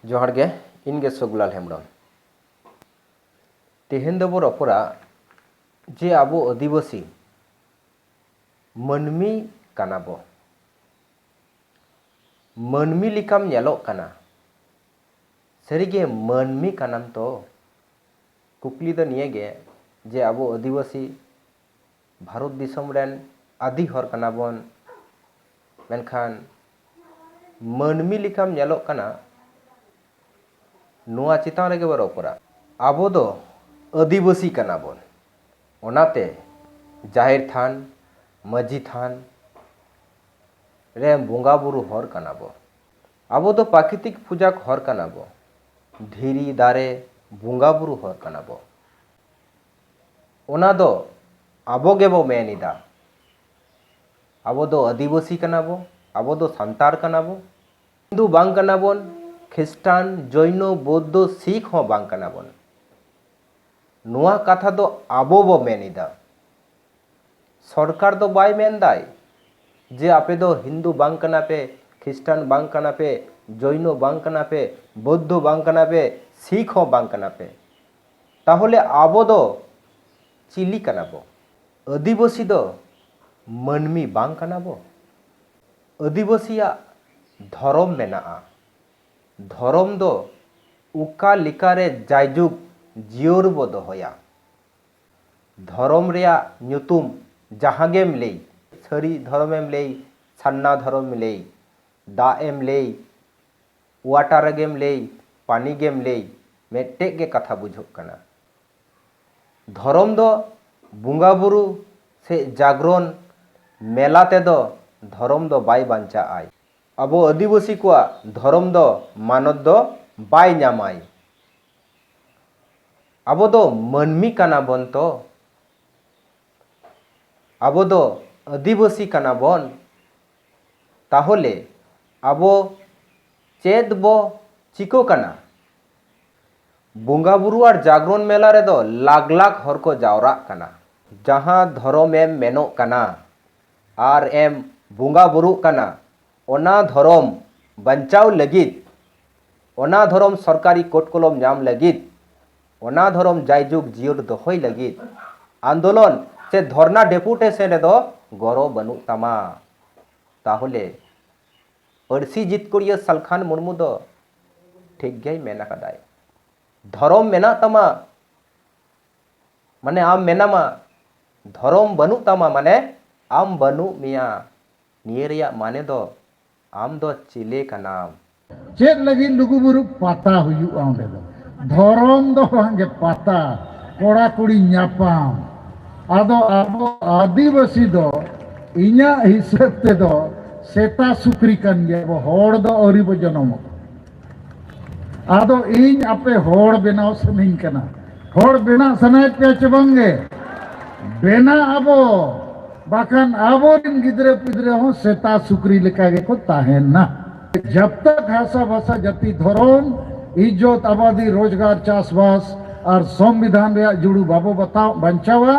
जोहार गे इनगे सगुलाल हेम्ब्रम तेहेन दो रपड़ा जे आबो आदिवासी मानमी कानाबो मानमी लिकाम नेलोग काना सारिगे मानमी कानाम तो कुकली दो नियेगे जे आबो आदिवासी भारत दिसम रेन आदि हर कानाबोन मेनखान मानमी लिकाम नेलोग काना नुआ चितान रेगे रपड़ा आबो दो आदिवासी कानाबोन ओनाते जाहिर थान माझी थान रे बोंगा बुरु हर कानाबो आबो दो प्राकृतिक पूजा हर कानाबो धीरी दारे बोंगा बुरु हर कानाबो ओना दो आबो गेबो मेनिदा आबो दो आदिवासी कानाबो आबो दो सांतार कानाबो हिंदू बांग कानाबोन ख्रिस्टान जैन बौद्ध सिख हो बांग कानाबोन नुआ कथा दो आबो बो मेनिदा सरकार दो बाय मेनदाय जे आपे दो हिंदू बांग कानापे ख्रिस्टान बांग कानापे जैन बांग कानापे बौद्ध बांग कानापे सिख हो बांग कानापे ताहले आबो दो चिली कानाबो आदिवासी दो मानमी बांग कानाबो आदिवासिया धर्म मेनाआ धर्म दो उका लिकारे जायजुग जियोर बो दोहया धर्म रेया नुतुम जहांगेम ले सारी धर्मेम ले सान्ना धर्म ले दा एम ले वाटार गेम ले पानी गेम ले मेटे गे कथा बुझो कना धर्म दो बुंगा बुरु से जागरण मेला ते दो धर्म दो बाय बांचा आय आबो आदिवासी को धर्म दो मानत दो बाय नामाय आबो दो मानमी काना बन तो आबो दो आदिवासी काना बन ताहले आबो चेद बो चिको काना बोंगा बुरु और जागरण मेला रे दो लाख लाख हर को जावरा काना जहाँ धर्म एम मेनो काना आर एम बोंगा बुरु काना ओना धर्म बंचाव लगित ओना धर्म सरकारी कोट कलम नाम लगित ओना धर्म जायजुग जियोर दोहय लगित आंदोलन से धरना डेपुटेशन रे दो गौरव बनु तमा ताहले पारसी जितकुरिया सलखान मुर्मू दो ठीक गई मेना कदाय धर्म मेना तमा माने आम मेनामा धर्म बनु तमा माने आम बनु मिया नियरिया माने दो आम दो चिले का नाम चेत लगी लुगुबुरु पाता हुयुआ ओंडे दो धर्म दो बांगे पाता कोड़ा कुड़ी न्यापाम आदो आबो आदिवासी दो इन्या हिसाब ते दो सेता सुक्री कन गे वो होड़ दो औरी बो जनम आदो इन आपे होड़ बेनाव सनिन कना होड़ बेना सनाय पे चबंगे बेना आबो बाकान आबो दिन गिदरे पिदरे हो सेता सुक्री लेका गे को ताहेना जब तक भाषा भाषा जाति धर्म इज्जत आबादी रोजगार चाषबास और संविधान रे जुड़ू बाबो बताओ बंचावा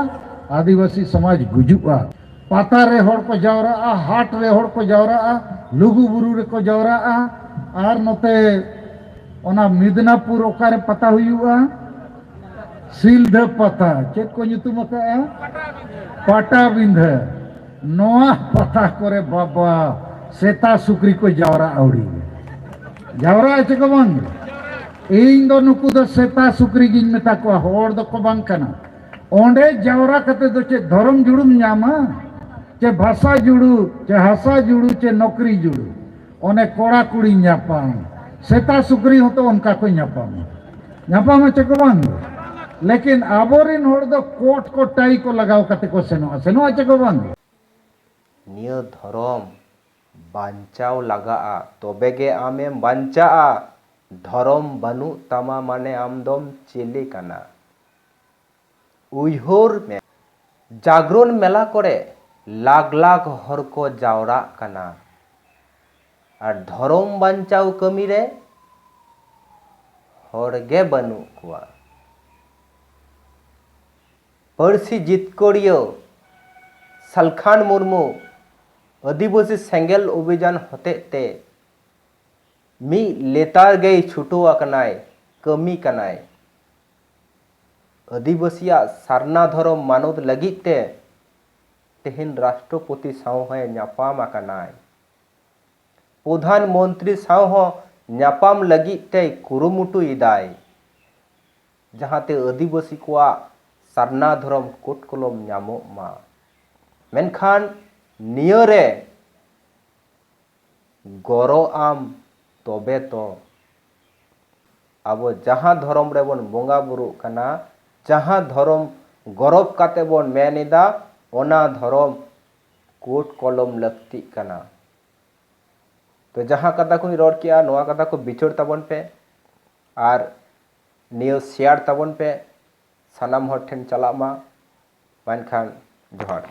आदिवासी समाज गुजुआ पाता रे होड़ को जावरा हाट रे होड़ को जावरा लुगु बुरु रे को जावरा और नते ओना मिदनापुर ओकारे पता हुयुआ सिलध पता चेक को nyutum का पाटा बिंध नोआ पता करे बाबा सेता सुक्री को जावरा आउड़ी जावरा है चेक बंग इन दो नुकु दो सेता सुक्री गिन मेता को होड़ दो को बंग कना ओंडे जावरा कते दो चे धर्म जुड़ुम न्यामा चे भाषा जुड़ू चे हासा जुड़ू चे नौकरी जुड़ू ओने कोड़ा कुड़ी न्यापाम सेता सुक्री हो तो उनका कोई न्यापाम चे को बंग लेकिन आबोरिन होड़ दो कोट को टाई को लगाओ कते को सेनो चे को बंग निय धर्म बांचाव लगा तबेगे आमेम बांचा धर्म बनु तमा माने आमदम चिली काना उइहोर में जागरण मेला करे लाख लाख हर को जावरा काना और धर्म बांचाव कमी रे हरगे बनु कुआ पारसी जितकोरियो सलखान मुर्मू आदिवासी सेंगेल अभियान हते ते मी लेतार गई छुटो अकनाय कमी कनाय आदिवासिया सारना धर्म मानव लगित ते तेहन राष्ट्रपति साव है न्यापाम अकनाय प्रधानमंत्री साव न्यापाम लगित ते कुरुमुटु इदाय जहाते आदिवासी को सारना धर्म कोट कलम न्यामो मा मेनखान नियरे गौरव आम तबे तो अब जहाँ धर्म रे बन बोंगा बुरु कना जहाँ धर्म गौरव काते बन मेनिदा ओना धर्म कोट कलम लक्ति कना तो जहाँ कथा को रोड किया नोआ कथा को बिछोड़ तबन पे आर नियो शेयर तबन पे सानाम हर ठेन चला मा मेनखान जोहार।